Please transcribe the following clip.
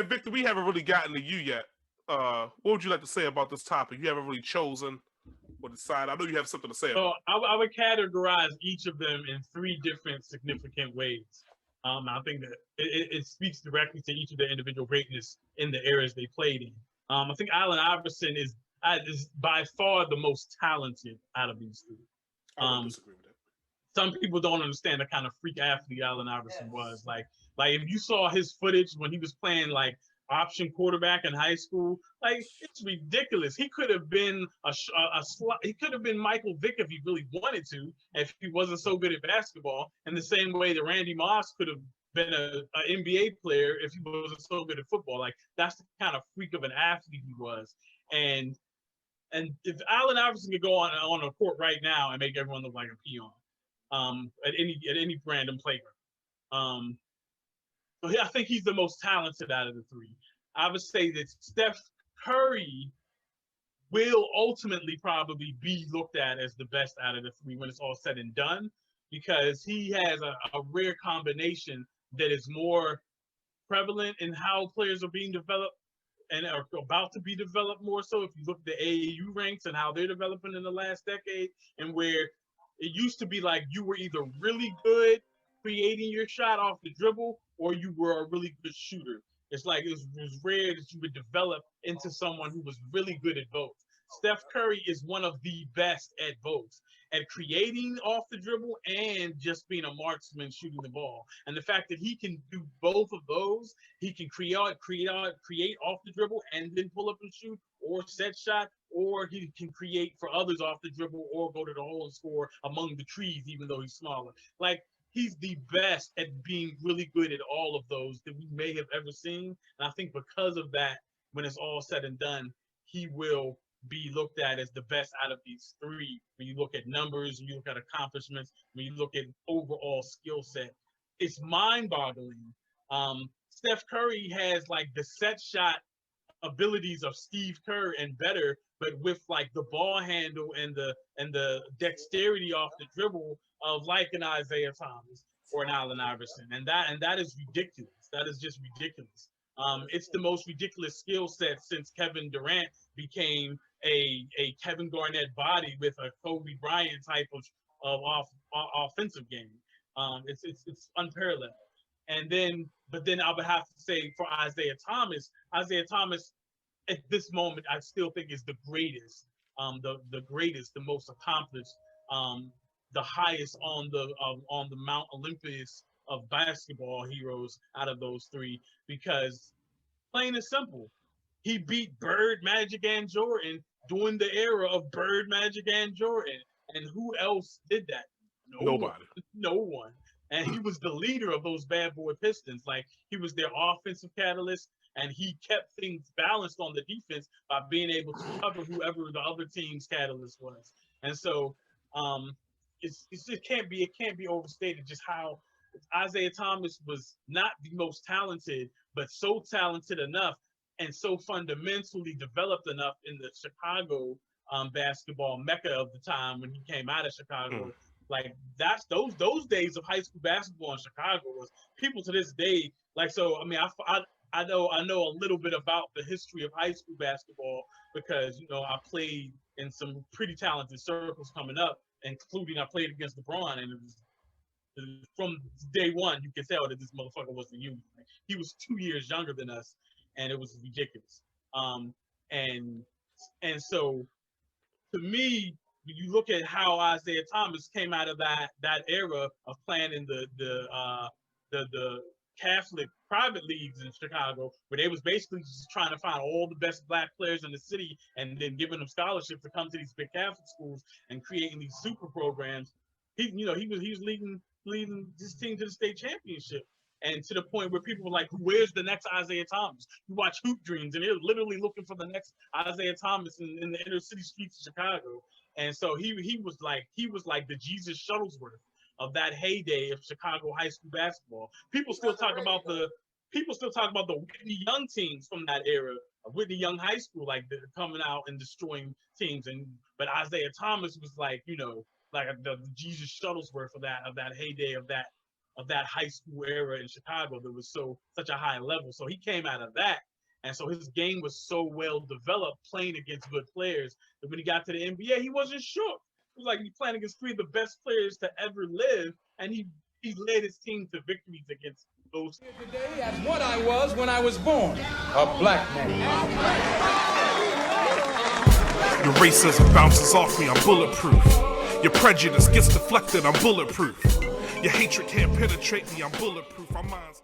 And Victor, we haven't really gotten to you yet. What would you like to say about this topic? You haven't really chosen or decided. I know you have something to say So about I would categorize each of them in three different significant ways. I think that it speaks directly to each of the individual greatness in the eras they played in. I think Allen Iverson is by far the most talented out of these three. I don't disagree with that. Some people don't understand the kind of freak athlete Allen Iverson was. Like if you saw his footage when he was playing like option quarterback in high school, like it's ridiculous. He could have been he could have been Michael Vick if he really wanted to, if he wasn't so good at basketball. In the same way that Randy Moss could have been an NBA player if he wasn't so good at football. Like that's the kind of freak of an athlete he was. And if Allen Iverson could go on a court right now and make everyone look like a peon, at any random playground. So yeah, I think he's the most talented out of the three. I would say that Steph Curry will ultimately probably be looked at as the best out of the three when it's all said and done, because he has a rare combination that is more prevalent in how players are being developed and are about to be developed more so. If you look at the AAU ranks and how they're developing in the last decade, and where it used to be like you were either really good creating your shot off the dribble or you were a really good shooter. It's like it was rare that you would develop into someone who was really good at both. Steph Curry is one of the best at both, at creating off the dribble and just being a marksman shooting the ball. And the fact that he can do both of those, he can create off the dribble and then pull up and shoot, or set shot, or he can create for others off the dribble or go to the hole and score among the trees, even though he's smaller. Like, he's the best at being really good at all of those that we may have ever seen. And I think because of that, when it's all said and done, he will be looked at as the best out of these three. When you look at numbers, when you look at accomplishments, when you look at overall skill set, it's mind-boggling. Steph Curry has like the set shot abilities of Steve Kerr and better, but with like the ball handle and the dexterity off the dribble of like an Isaiah Thomas or an Allen Iverson, and that is ridiculous. That is just ridiculous. It's the most ridiculous skill set since Kevin Durant became a Kevin Garnett body with a Kobe Bryant type of offensive game. It's unparalleled. But then I would have to say for Isaiah Thomas at this moment I still think is the greatest, the greatest, the most accomplished, the highest on the Mount Olympus of basketball heroes out of those three, because plain and simple, he beat Bird, Magic, and Jordan during the era of Bird, Magic, and Jordan. And who else did that? Nobody. No one. And he was the leader of those bad boy Pistons. Like, he was their offensive catalyst, and he kept things balanced on the defense by being able to cover whoever the other team's catalyst was. And so it can't be overstated just how Isaiah Thomas was not the most talented, but so talented enough and so fundamentally developed enough in the Chicago basketball mecca of the time when he came out of Chicago. Like, that's those days of high school basketball in Chicago was people to this day. Like, so I mean, I know a little bit about the history of high school basketball because, you know, I played in some pretty talented circles coming up, including I played against LeBron, and it was from day one you could tell that this motherfucker was a unit. Like, he was 2 years younger than us, and it was ridiculous. And so to me, when you look at how Isaiah Thomas came out of that era of playing in the Catholic private leagues in Chicago, where they was basically just trying to find all the best black players in the city and then giving them scholarships to come to these big Catholic schools and creating these super programs. He was leading this team to the state championship. And to the point where people were like, where's the next Isaiah Thomas? You watch Hoop Dreams, and they're literally looking for the next Isaiah Thomas in the inner city streets of Chicago. And so he was like the Jesus Shuttlesworth of that heyday of Chicago high school basketball. People still talk about the Whitney Young teams from that era of Whitney Young High School, like they're coming out and destroying teams. But Isaiah Thomas was like, you know, like the Jesus Shuttlesworth of that heyday of that that high school era in Chicago that was such a high level. So he came out of that. And so his game was so well developed playing against good players that when he got to the NBA, he wasn't shook. It was like he playing against 3 of the best players to ever live, and he led his team to victories against those. Today as what I was when I was born, a black man. Your racism bounces off me, I'm bulletproof. Your prejudice gets deflected, I'm bulletproof. Your hatred can't penetrate me, I'm bulletproof. My mind's